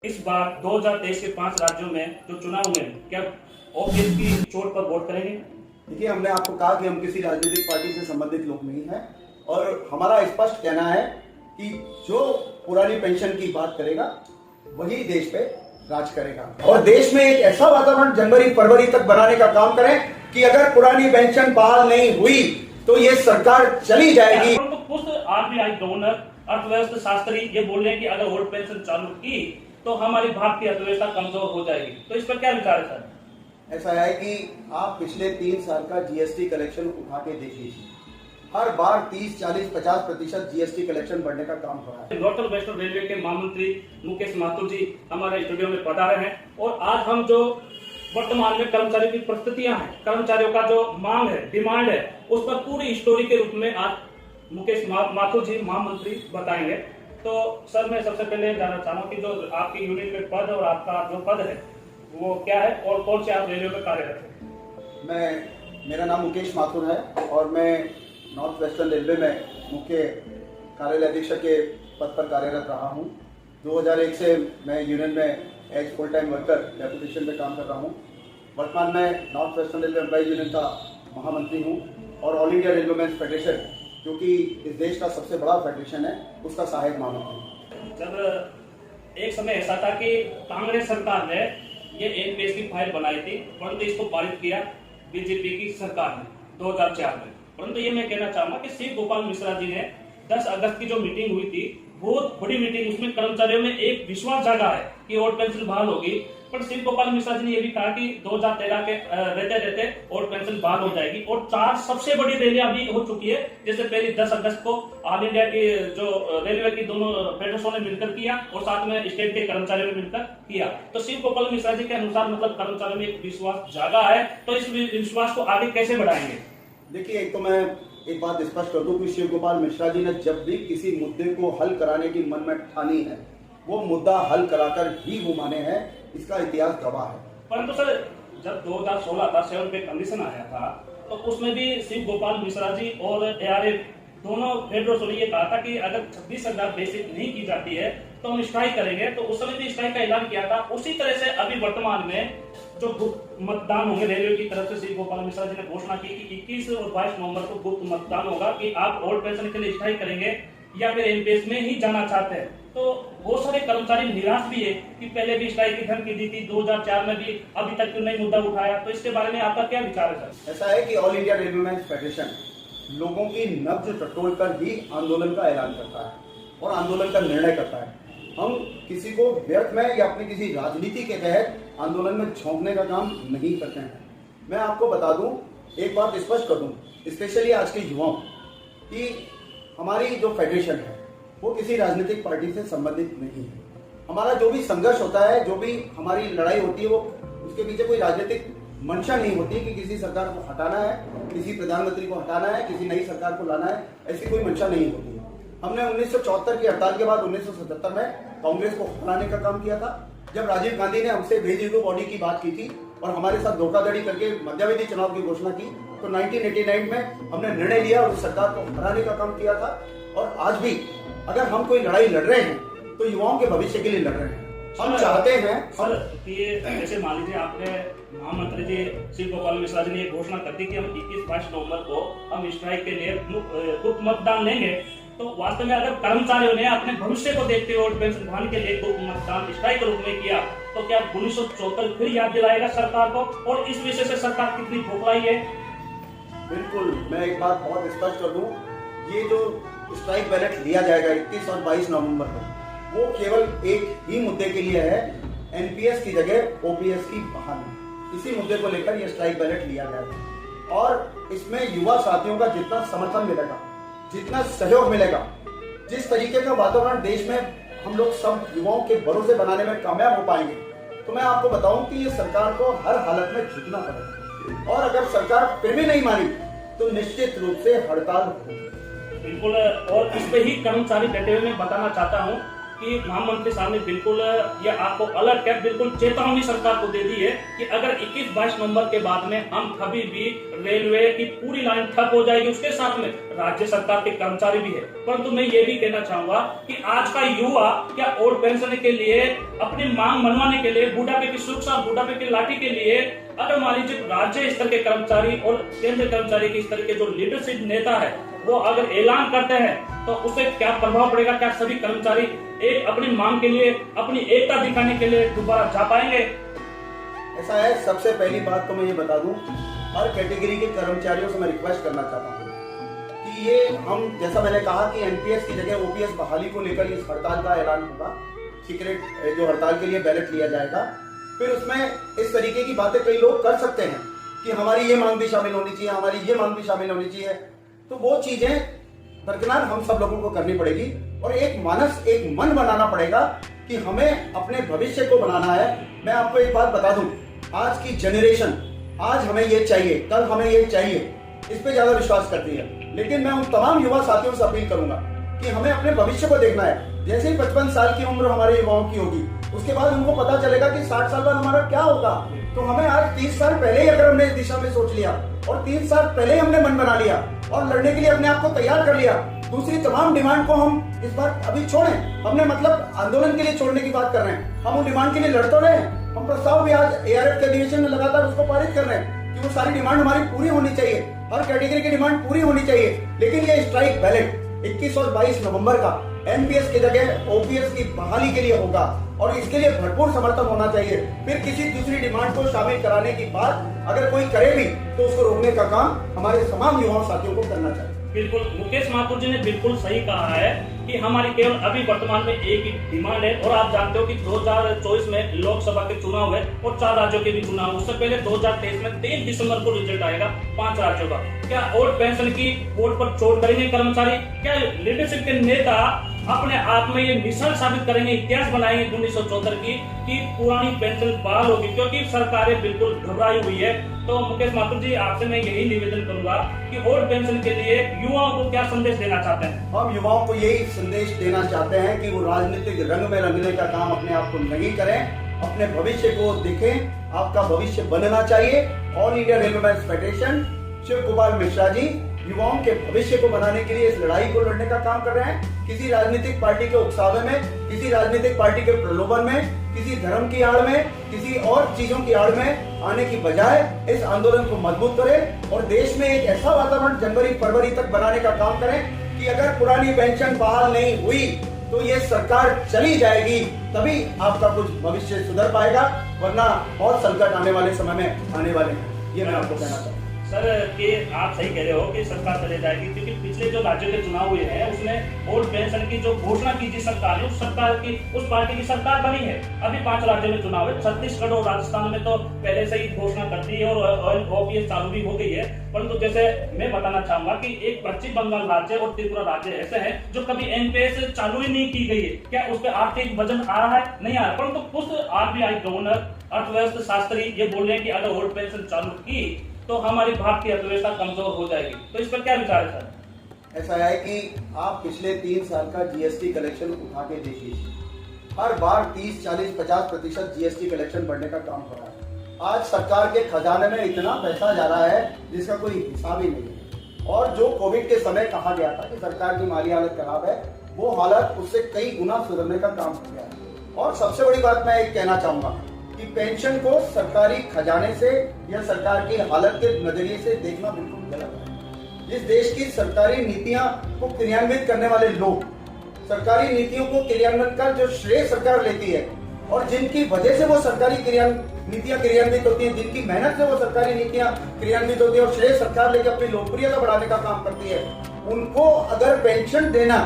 इस बार 2023 के 5 राज्यों में जो चुनाव में क्या ओपीएस की चोट पर वोट करेंगे? देखिए, हमने आपको कहा कि हम किसी राजनीतिक पार्टी से संबंधित लोग नहीं हैं और हमारा स्पष्ट कहना है कि जो पुरानी पेंशन की बात करेगा वही देश पे राज करेगा और देश में एक ऐसा वातावरण जनवरी फरवरी तक बनाने का काम करें कि अगर पुरानी पेंशन बहाल नहीं हुई तो ये सरकार चली जाएगी। तो कुछ आरबीआई गवर्नर अर्थव्यवस्था शास्त्री ये बोल रहे हैं कि अगर ओल्ड पेंशन चालू की तो हमारी भारतीय अर्थव्यवस्था कमजोर हो जाएगी, तो इस पर क्या विचार है सर? ऐसा है कि आप पिछले 3 साल का जीएसटी कलेक्शन उठा के देख लीजिए, हर बार 30, 40, 50% जीएसटी कलेक्शन बढ़ने का काम हो रहा है। नॉर्थ वेस्टर्न रेलवे के महामंत्री मुकेश माथुर जी हमारे स्टूडियो में पधारे हैं और आज हम जो वर्तमान में कर्मचारियों की परिस्थितियां हैं, कर्मचारियों का जो मांग है, डिमांड है, उस पर पूरी स्टोरी के रूप में आज मुकेश माथुर जी महामंत्री बताएंगे। तो सर, मैं सबसे पहले जानना चाहूँ कि जो आपकी यूनिट में पद और आपका जो पद है वो क्या है और कौन से आप रेलवे में कार्यरत हैं? मेरा नाम मुकेश माथुर है और मैं नॉर्थ वेस्टर्न रेलवे में मुख्य कार्यालय अधीक्षक के पद पर कार्यरत रहा हूँ। 2001 से मैं यूनियन में as full time worker deputation में काम कर रहा हूँ। वर्तमान में North Western Railway employ union का महामंत्री हूँ और ऑल इंडिया रेलवेमैन फेडरेशन, जो कि इस देश का सबसे बड़ा फेडरेशन है, उसका सहायक महामंत्री हूँ। जब एक समय ऐसा था कि कांग्रेस सरकार ने ये एनपीएस की फाइल बनाई थी, परंतु इसको पारित किया बीजेपी की सरकार ने 2004 में। परंतु ये मैं कहना चाहूंगा कि शिव गोपाल मिश्रा जी ने 10 अगस्त की जो मीटिंग हुई थी, बहुत बड़ी मीटिंग, उसमें कर्मचारियों में एक विश्वास जागा है कि ओल्ड पेंशन बहाल होगी। पर शिव गोपाल मिश्रा जी ने यह भी कहा कि 2013 के रहते रहते ओल्ड पेंशन बहाल हो जाएगी और 4 सबसे बड़ी रैलियां भी हो चुकी है। जैसे पहली 10 अगस्त को ऑल इंडिया की जो रेलवे की दोनों फेडरेशनों ने मिलकर किया और साथ में स्टेट के कर्मचारियों ने मिलकर किया। तो शिव गोपाल मिश्रा जी के अनुसार मतलब कर्मचारियों में एक विश्वास जागा है, तो इस विश्वास को आगे कैसे बढ़ाएंगे? देखिए, एक तो मैं एक बात स्पष्ट कर दूं कि शिव गोपाल मिश्रा जी ने जब भी किसी मुद्दे को हल कराने की मन में ठानी है, वो मुद्दा हल कराकर ही वो माने हैं, इसका इतिहास गवाह है। परंतु सर, जब 2016 का 7 पे कमीशन आया था तो उसमें भी शिव गोपाल मिश्रा जी और एआरएफ दोनों फेडरेशन ने ये कहा था कि अगर 26,000 बेसिक नहीं की जाती है तो हम स्ट्राइक करेंगे। तो उस समय भी स्ट्राइक का ऐलान किया था। उसी तरह से अभी वर्तमान में जो गुप्त मतदान होंगे रेलवे की तरफ से, शिव गोपाल मिश्रा जी ने घोषणा की कि 21 और 22 नवंबर को गुप्त मतदान होगा कि आप ओल्ड पेंशन के लिए स्ट्राइक करेंगे या फिर एनपीएस में ही जाना चाहते हैं। तो बहुत सारे कर्मचारी निराश भी है कि पहले भी स्ट्राइक की धमकी दी थी 2004 में भी, अभी तक क्यों नहीं मुद्दा उठाया? तो इसके बारे में आपका क्या विचार है सर? ऐसा है कि ऑल इंडिया रेलवेमैन फेडरेशन लोगों की नब्ज टटोल कर ही आंदोलन का ऐलान करता है और आंदोलन का निर्णय करता है। हम किसी को व्यर्थ में या अपनी किसी राजनीति के तहत आंदोलन में झोंकने का काम नहीं करते हैं। मैं आपको बता दूं, एक बात स्पष्ट कर दूं, स्पेशली आज के युवाओं, कि हमारी जो फेडरेशन है वो किसी राजनीतिक पार्टी से संबंधित नहीं है। हमारा जो भी संघर्ष होता है, जो भी हमारी लड़ाई होती है, वो उसके पीछे कोई राजनीतिक मंशा नहीं होती कि किसी सरकार को हटाना है, किसी प्रधानमंत्री को हटाना है, किसी नई सरकार को लाना है, ऐसी कोई मंशा नहीं होती है। हमने 1974 की हड़ताल के बाद 1977 में कांग्रेस को हटाने का काम किया था। जब राजीव गांधी ने हमसे भेजियो बॉडी की बात की थी और हमारे साथ धोखाधड़ी करके मध्यावधि चुनाव की घोषणा की, तो 1989 में हमने निर्णय लिया और उस सरकार को हटाने का काम किया था। और आज भी अगर हम कोई लड़ाई लड़ रहे हैं तो युवाओं के भविष्य के लिए लड़ रहे हैं। हम चाहते हैं सर, ये जैसे मान लीजिए आपने महामंत्री जी शिव गोपाल मिश्रा जी ने ये घोषणा कर दी कि हम 21-22 नवंबर को हम स्ट्राइक के लिए गुप्त मतदान लेंगे, तो वास्तव में अगर कर्मचारियों ने अपने भविष्य को देखते हुए ओल्ड पेंशन बढ़ाने के लिए गुप्त मतदान स्ट्राइक के रूप में किया, तो क्या 1974 फिर याद दिलाएगा सरकार को? और इस विषय से सरकार कितनी खोखलाई है? बिल्कुल, मैं एक बात बहुत स्पष्ट कर दूं, ये जो स्ट्राइक बैलेट लिया जाएगा 21 और 22 नवंबर को, वो केवल एक ही मुद्दे के लिए है, एनपीएस की जगह ओपीएस की बहाली। इसी मुद्दे को लेकर ये स्ट्राइक बैलेट लिया गया और इसमें युवा साथियों का जितना समर्थन मिलेगा, जितना सहयोग मिलेगा, जिस तरीके का वातावरण देश में हम लोग सब युवाओं के भरोसे बनाने में कामयाब हो पाएंगे, तो मैं आपको बताऊं कि ये सरकार को हर हालत में झुकना पड़ेगा। और अगर सरकार फिर भी नहीं मानी तो निश्चित रूप से हड़ताल होगी। बिल्कुल, और इस पे ही कर्मचारी डटे हुए मैं बताना चाहता हूँ कि कि महामंत्री साहब ने बिल्कुल ये आपको अलर्ट कैप बिल्कुल चेतावनी सरकार को दे दी है कि अगर 21-22 नवंबर के बाद में हम कभी भी रेलवे की पूरी लाइन ठप हो जाएगी, उसके साथ में राज्य सरकार के कर्मचारी भी है। परंतु मैं ये भी कहना चाहूंगा कि आज का युवा क्या ओल्ड पेंशन के लिए अपनी मांग मनवाने के लिए, बुढ़ापे की सुरक्षा, बुढ़ापे की लाठी के लिए, अगर मान लीजिए राज्य स्तर के कर्मचारी और केंद्र कर्मचारी के स्तर के जो लीडरशिप नेता है वो अगर ऐलान करते हैं तो उससे क्या प्रभाव पड़ेगा? क्या सभी कर्मचारी एक अपनी मांग के लिए, अपनी एकता दिखाने के लिए दोबारा जा पाएंगे? ऐसा है, सबसे पहली बात तो मैं ये बता दूं, हर कैटेगरी के कर्मचारियों से मैं रिक्वेस्ट करना चाहता हूं कि ये हम, जैसा मैंने कहा कि एनपीएस की जगह ओपीएस बहाली को लेकर इस हड़ताल का ऐलान होगा, सीक्रेट जो हड़ताल के लिए बैलेट लिया जाएगा। फिर उसमें इस तरीके की बातें कई लोग कर सकते हैं कि हमारी ये मांग भी शामिल होनी चाहिए, हमारी ये मांग भी शामिल होनी चाहिए। तो वो चीजें दरकिनार हम सब लोगों को करनी पड़ेगी और एक मानस, एक मन बनाना पड़ेगा कि हमें अपने भविष्य को बनाना है। मैं आपको एक बात बता दूं, आज की जनरेशन, आज हमें ये चाहिए, कल हमें ये चाहिए, इस पे ज्यादा विश्वास करती है। लेकिन मैं उन तमाम युवा साथियों से अपील करूंगा कि हमें अपने भविष्य को देखना है। जैसे ही 55 साल की उम्र हमारे युवाओं की होगी, उसके बाद उनको पता चलेगा कि 60 साल बाद हमारा क्या होगा। तो हमें आज 30 साल पहले ही अगर हमने इस दिशा में सोच लिया और 3 साल पहले ही हमने मन बना लिया और लड़ने के लिए अपने आप को तैयार कर लिया, दूसरी तमाम डिमांड को हम इस बार अभी छोड़ें। हमने मतलब आंदोलन के लिए छोड़ने की बात कर रहे हैं, हम उन डिमांड के लिए लड़ तो रहे हैं। हम प्रस्ताव भी आज एआरएफ के अधिवेशन में लगातार उसको पारित कर रहे हैं कि वो सारी डिमांड हमारी पूरी होनी चाहिए, हर कैटेगरी की डिमांड पूरी होनी चाहिए। लेकिन ये स्ट्राइक बैलेट 21 और 22 नवंबर का एनपीएस की जगह ओपीएस की बहाली के लिए होगा और इसके लिए भरपूर समर्थन होना चाहिए। फिर किसी दूसरी डिमांड को शामिल कराने की बात अगर कोई करे भी तो उसको रोकने का काम हमारे तमाम युवा साथियों को करना चाहिए। बिल्कुल, मुकेश माथुर जी ने बिल्कुल सही कहा है कि हमारी केवल अभी वर्तमान में एक ही डिमांड है। और आप जानते हो कि 2024 में लोकसभा के चुनाव है और 4 राज्यों के भी चुनाव। उससे पहले 2023 में 3 दिसंबर को रिजल्ट आएगा 5 राज्यों का। क्या ओल्ड पेंशन की वोट पर चोट करेंगे कर्मचारी? क्या लीडरशिप के नेता अपने आप में ये मिसाल साबित करेंगे, इतिहास बनाएंगे 1974 की कि पुरानी पेंशन बहाल होगी? क्योंकि सरकारें बिल्कुल घबराई हुई है। तो मुकेश माथुर जी, आपसे मैं यही निवेदन करूंगा कि ओल्ड पेंशन के लिए युवाओं को क्या संदेश देना चाहते हैं? हम युवाओं को यही संदेश देना चाहते हैं कि वो राजनीतिक रंग में रंगने का काम अपने आप को नहीं करें, अपने भविष्य को देखें। आपका भविष्य बनना चाहिए। All India railwaymen's federation, Shiv Kumar Mishra ji युवाओं के भविष्य को बनाने के लिए इस लड़ाई को लड़ने का काम कर रहे हैं। किसी राजनीतिक पार्टी के उकसावे में, किसी राजनीतिक पार्टी के प्रलोभन में, किसी धर्म की आड़ में, किसी और चीजों की आड़ में आने की बजाय इस आंदोलन को मजबूत करें और देश में एक ऐसा वातावरण जनवरी फरवरी तक बनाने का काम करें कि अगर पुरानी पेंशन बहाल नहीं हुई तो ये सरकार चली जाएगी, तभी आपका कुछ भविष्य सुधर पाएगा, वरना बहुत संकट आने वाले समय में आने वाले हैं। ये मैं आपको कहना चाहता हूँ सर कि आप सही कह रहे हो कि सरकार चले जाएगी, क्योंकि पिछले जो राज्यों के चुनाव हुए हैं उसमें ओल्ड पेंशन की जो घोषणा की थी सरकार ने, उस सरकार की, उस पार्टी की सरकार बनी है। अभी 5 राज्यों में चुनाव है, छत्तीसगढ़ और राजस्थान में तो पहले से ही घोषणा कर दी है और ओपीएस चालू भी हो गई है। परंतु जैसे मैं बताना चाहूंगा कि एक पश्चिम बंगाल राज्य और त्रिपुरा राज्य ऐसे हैं जो कभी एनपीएस चालू ही नहीं की गई है। क्या उस पर आर्थिक वजन आ रहा है? नहीं आ रहा। परंतु उस आरबीआई गवर्नर, अर्थव्यवस्था शास्त्री ये बोल रहे हैं कि अगर ओल्ड पेंशन चालू की तो हमारी भारतीय अर्थव्यवस्था कमजोर हो जाएगी। तो इस पर क्या विचार है सर? ऐसा है कि आप पिछले 3 साल का जीएसटी कलेक्शन उठा के देखिए, हर बार 30, 40, 50% जीएसटी कलेक्शन बढ़ने का काम हो रहा है। आज सरकार के खजाने में इतना पैसा जा रहा है जिसका कोई हिसाब ही नहीं है। और जो कोविड के समय कहा गया था कि सरकार की माली हालत खराब है, वो हालत उससे कई गुना सुधरने का काम हो गया है। और सबसे बड़ी बात मैं एक कहना चाहूंगा कि पेंशन को सरकारी खजाने से या सरकार की हालत के नजरिए से देखना बिल्कुल गलत है। इस देश की सरकारी नीतियां को क्रियान्वित करने वाले लोग, सरकारी नीतियों को क्रियान्वित कर जो श्रेय सरकार लेती है और जिनकी वजह से वो सरकारी नीतियां क्रियान्वित होती हैं, जिनकी मेहनत से वो सरकारी नीतियां क्रियान्वित होती है और श्रेय सरकार लेकर अपनी लोकप्रियता बढ़ाने का काम करती है, उनको अगर पेंशन देना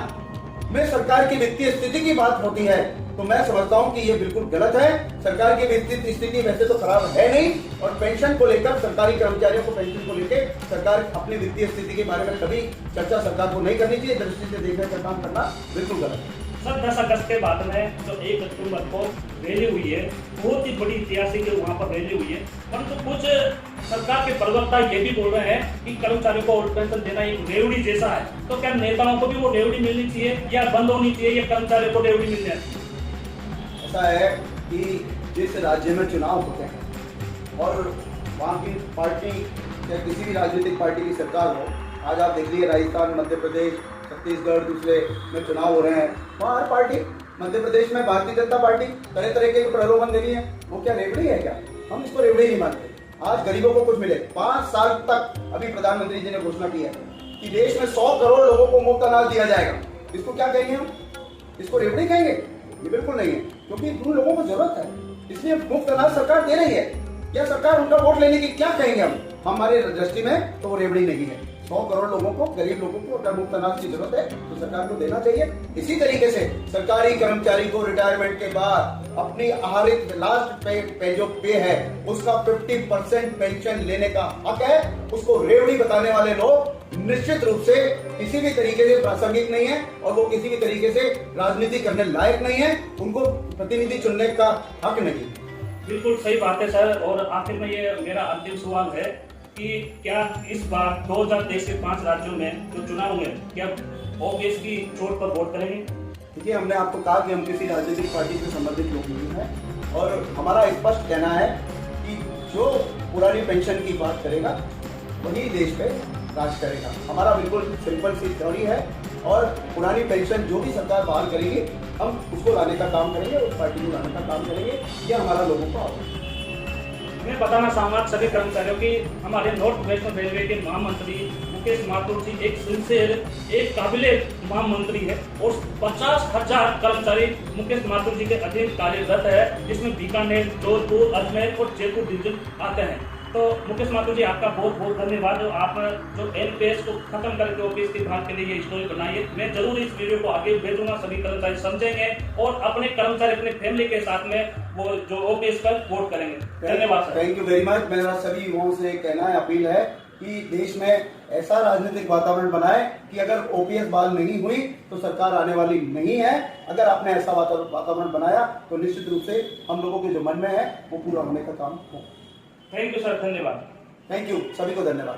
में सरकार की वित्तीय स्थिति की बात होती है तो मैं समझता हूं कि ये बिल्कुल गलत है। सरकार की वित्तीय स्थिति वैसे तो खराब है नहीं, और पेंशन को लेकर, सरकारी कर्मचारियों को पेंशन को लेकर सरकार अपनी वित्तीय स्थिति के बारे में कभी चर्चा सरकार को नहीं करनी चाहिए। दृष्टि से देखने का काम करना बिल्कुल गलत है। सर 10 अगस्त के बाद में जो 1 अक्टूबर को रैली हुई है, बहुत ही बड़ी ऐतिहासिक वहाँ पर रैली हुई है। परंतु कुछ सरकार के प्रवक्ता ये भी बोल रहे हैं कि कर्मचारियों को ओल्ड पेंशन देना एक रेवड़ी जैसा है। तो क्या नेताओं को भी वो रेवड़ी मिलनी चाहिए या बंद होनी चाहिए, या कर्मचारियों को रेवड़ी मिल जाए? ऐसा है कि जिस राज्य में चुनाव होते हैं और वहाँ की पार्टी या किसी भी राजनीतिक पार्टी की सरकार हो, आज आप देख लीजिए राजस्थान, मध्य प्रदेश, छत्तीसगढ़ दूसरे में चुनाव हो रहे हैं, वहाँ हर पार्टी, मध्य प्रदेश में भारतीय जनता पार्टी तरह तरह के प्रलोभन दे रही है। वो क्या रेवड़ी है क्या? हम इसको रेवड़ी नहीं मानते। आज गरीबों को कुछ मिले। 5 साल तक अभी प्रधानमंत्री जी ने घोषणा की है कि देश में 100 करोड़ लोगों को मुफ्त अनाज दिया जाएगा। इसको क्या कहेंगे हम? इसको रेवड़ी कहेंगे? ये बिल्कुल नहीं है, क्योंकि उन लोगों को जरूरत है, इसलिए मुफ्त अनाज सरकार दे रही है। क्या सरकार उनका वोट लेने की क्या कहेंगे हम? हमारे दृष्टि में तो वो रेवड़ी नहीं है। 100 करोड़ लोगों को, गरीब लोगों को अगर मुफ्त अनाज की जरूरत है तो सरकार को देना चाहिए। इसी तरीके से सरकारी कर्मचारी को रिटायरमेंट के बाद अपनी आहरित लास्ट पे जो पे है उसका 50% पेंशन लेने का हक है। उसको रेवड़ी बताने वाले लोग निश्चित रूप से किसी भी तरीके से प्रासंगिक नहीं है और वो किसी भी तरीके से राजनीति करने लायक नहीं है। उनको प्रतिनिधि चुनने का हक नहीं। बिल्कुल सही बात है सर। और आखिर में ये मेरा अंतिम सवाल है कि क्या इस बार 2023 के 5 राज्यों में जो चुनाव हुए, क्या ओबीएस की चोट पर वोट करेंगे? देखिए, हमने आपको कहा कि हम किसी राजनीतिक पार्टी से संबंधित लोग नहीं हैं और हमारा स्पष्ट कहना है कि जो पुरानी पेंशन की बात करेगा वही देश पे राज करेगा। हमारा बिल्कुल सिंपल सी थ्योरी है और पुरानी पेंशन जो भी सरकार बहाल करेगी हम उसको लाने का काम करेंगे, उस पार्टी को लाने का काम करेंगे। ये हमारा लोगों का आवाज है। मैं बताना चाहूंगा सभी कर्मचारियों की, हमारे नॉर्थ वेस्टर्न रेलवे के महामंत्री मुकेश माथुर जी एक सिंसियर, एक काबिले महामंत्री है और 50,000 कर्मचारी मुकेश माथुर जी के अधीन कार्यरत है, जिसमें बीकानेर, जोधपुर, अजमेर और जयपुर डिवीजन आते हैं। तो मुकेश माथुर जी, आपका बहुत बहुत धन्यवाद। आप जो एनपीएस को खत्म करके ओपीएस की बात के लिए ये स्टोरी बनाई है। मैं जरूर इस वीडियो को आगे भेजूंगा, सभी कर्मचारी समझेंगे और अपने कर्मचारी, अपने फैमिली के साथ में वो जो ओपीएस पर वोट करेंगे। धन्यवाद sir. Thank you very much. मेरा सभी युवाओं से कहना है, अपील है कि देश में ऐसा राजनीतिक वातावरण बनाए कि अगर ओपीएस बहाल नहीं हुई तो सरकार आने वाली नहीं है। अगर आपने ऐसा वातावरण बनाया तो निश्चित रूप से हम लोगों के जो मन में है वो पूरा होने का काम होगा। थैंक यू सर, धन्यवाद। थैंक यू, सभी को धन्यवाद।